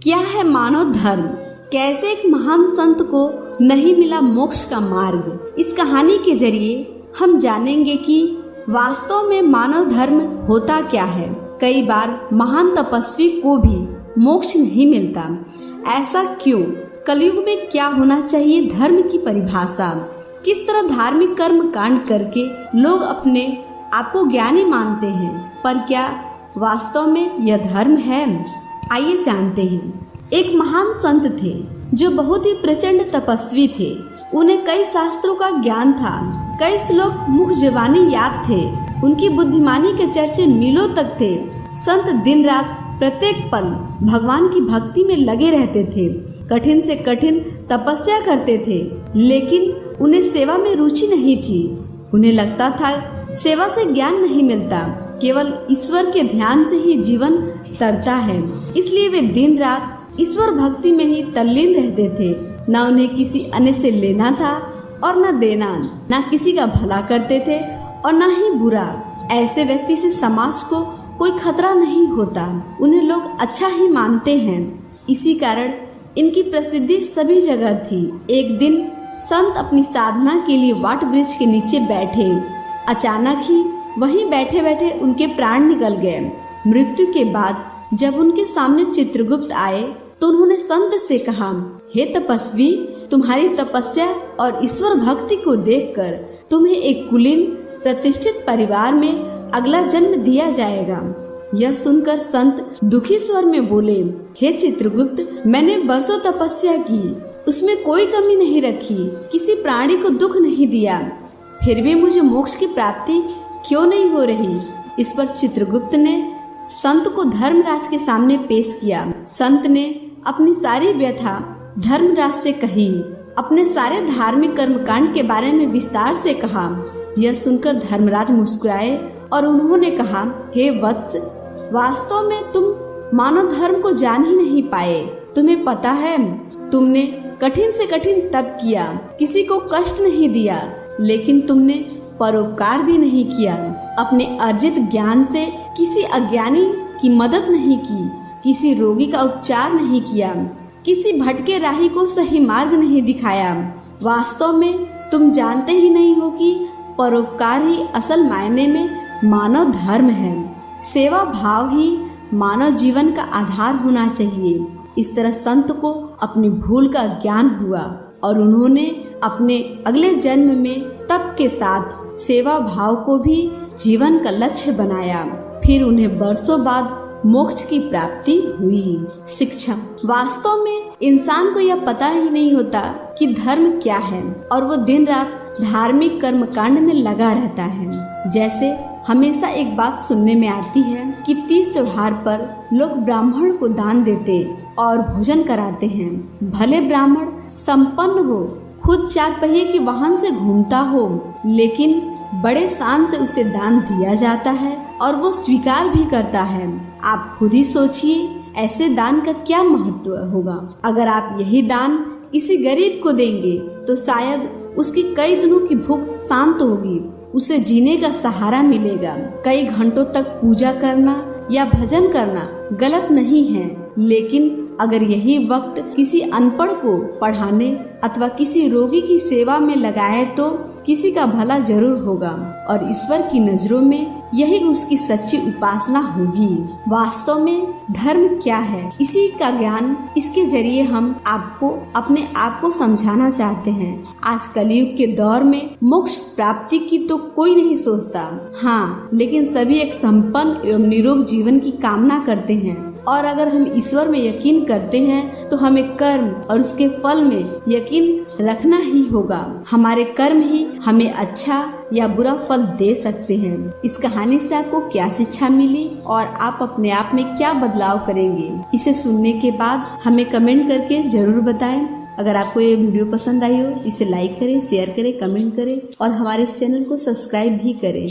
क्या है मानव धर्म? कैसे एक महान संत को नहीं मिला मोक्ष का मार्ग? इस कहानी के जरिए हम जानेंगे कि वास्तव में मानव धर्म होता क्या है। कई बार महान तपस्वी को भी मोक्ष नहीं मिलता। ऐसा क्यों? कलयुग में क्या होना चाहिए धर्म की परिभाषा? किस तरह धार्मिक कर्म कांड करके लोग अपने आप को ज्ञानी मानते हैं, पर क्या वास्तव में यह धर्म है? आइए जानते हैं। एक महान संत थे जो बहुत ही प्रचंड तपस्वी थे। उन्हें कई शास्त्रों का ज्ञान था, कई श्लोक मुख जबानी याद थे। उनकी बुद्धिमानी के चर्चे मीलों तक थे। संत दिन रात प्रत्येक पल भगवान की भक्ति में लगे रहते थे, कठिन से कठिन तपस्या करते थे, लेकिन उन्हें सेवा में रुचि नहीं थी। उन्हें लगता था सेवा से ज्ञान नहीं मिलता, केवल ईश्वर के ध्यान से ही जीवन तरता है। इसलिए वे दिन रात ईश्वर भक्ति में ही तल्लीन रहते थे। न उन्हें किसी अन्य से लेना था और न देना, न किसी का भला करते थे और न ही बुरा। ऐसे व्यक्ति से समाज को कोई खतरा नहीं होता, उन्हें लोग अच्छा ही मानते हैं। इसी कारण इनकी प्रसिद्धि सभी जगह थी। एक दिन संत अपनी साधना के लिए वट वृक्ष के नीचे बैठे। अचानक ही वहीं बैठे बैठे उनके प्राण निकल गए। मृत्यु के बाद जब उनके सामने चित्रगुप्त आए तो उन्होंने संत से कहा, हे तपस्वी, तुम्हारी तपस्या और ईश्वर भक्ति को देखकर तुम्हें एक कुलीन प्रतिष्ठित परिवार में अगला जन्म दिया जाएगा। यह सुनकर संत दुखी स्वर में बोले, हे चित्रगुप्त, मैंने बरसों तपस्या की, उसमें कोई कमी नहीं रखी, किसी प्राणी को दुख नहीं दिया, फिर भी मुझे मोक्ष की प्राप्ति क्यों नहीं हो रही? इस पर चित्रगुप्त ने संत को धर्मराज के सामने पेश किया। संत ने अपनी सारी व्यथा धर्मराज से कही, अपने सारे धार्मिक कर्मकांड के बारे में विस्तार से कहा। यह सुनकर धर्मराज मुस्कुराए और उन्होंने कहा, हे वत्स, वास्तव में तुम मानव धर्म को जान ही नहीं पाए। तुम्हें पता है, तुमने कठिन से कठिन तप किया, किसी को कष्ट नहीं दिया, लेकिन तुमने परोपकार भी नहीं किया। अपने अर्जित ज्ञान से किसी अज्ञानी की मदद नहीं की, किसी रोगी का उपचार नहीं किया, किसी भटके राही को सही मार्ग नहीं दिखाया। वास्तव में तुम जानते ही नहीं हो कि परोपकार ही असल मायने में मानव धर्म है। सेवा भाव ही मानव जीवन का आधार होना चाहिए। इस तरह संत को अपनी भूल का ज्ञान हुआ और उन्होंने अपने अगले जन्म में तप के साथ सेवा भाव को भी जीवन का लक्ष्य बनाया। फिर उन्हें बरसों बाद मोक्ष की प्राप्ति हुई। शिक्षा। वास्तव में इंसान को यह पता ही नहीं होता कि धर्म क्या है और वो दिन रात धार्मिक कर्मकांड में लगा रहता है। जैसे हमेशा एक बात सुनने में आती है कि तीज त्योहार पर लोग ब्राह्मण को दान देते और भोजन कराते हैं। भले ब्राह्मण संपन्न हो, खुद 4 पहिए के वाहन से घूमता हो, लेकिन बड़े शान से उसे दान दिया जाता है और वो स्वीकार भी करता है। आप खुद ही सोचिए, ऐसे दान का क्या महत्व होगा? अगर आप यही दान किसी गरीब को देंगे तो शायद उसकी कई दिनों की भूख शांत होगी, उसे जीने का सहारा मिलेगा। कई घंटों तक पूजा करना या भजन करना गलत नहीं है, लेकिन अगर यही वक्त किसी अनपढ़ को पढ़ाने अथवा किसी रोगी की सेवा में लगाए तो किसी का भला जरूर होगा और ईश्वर की नजरों में यही उसकी सच्ची उपासना होगी। वास्तव में धर्म क्या है, इसी का ज्ञान इसके जरिए हम आपको अपने आप को समझाना चाहते हैं। आज कलयुग के दौर में मोक्ष प्राप्ति की तो कोई नहीं सोचता, हाँ, लेकिन सभी एक संपन्न एवं निरोग जीवन की कामना करते हैं। और अगर हम ईश्वर में यकीन करते हैं तो हमें कर्म और उसके फल में यकीन रखना ही होगा। हमारे कर्म ही हमें अच्छा या बुरा फल दे सकते हैं। इस कहानी से आपको क्या शिक्षा मिली और आप अपने आप में क्या बदलाव करेंगे, इसे सुनने के बाद हमें कमेंट करके जरूर बताएं। अगर आपको ये वीडियो पसंद आई हो, इसे लाइक करें, शेयर करें, कमेंट करें और हमारे इस चैनल को सब्सक्राइब भी करें।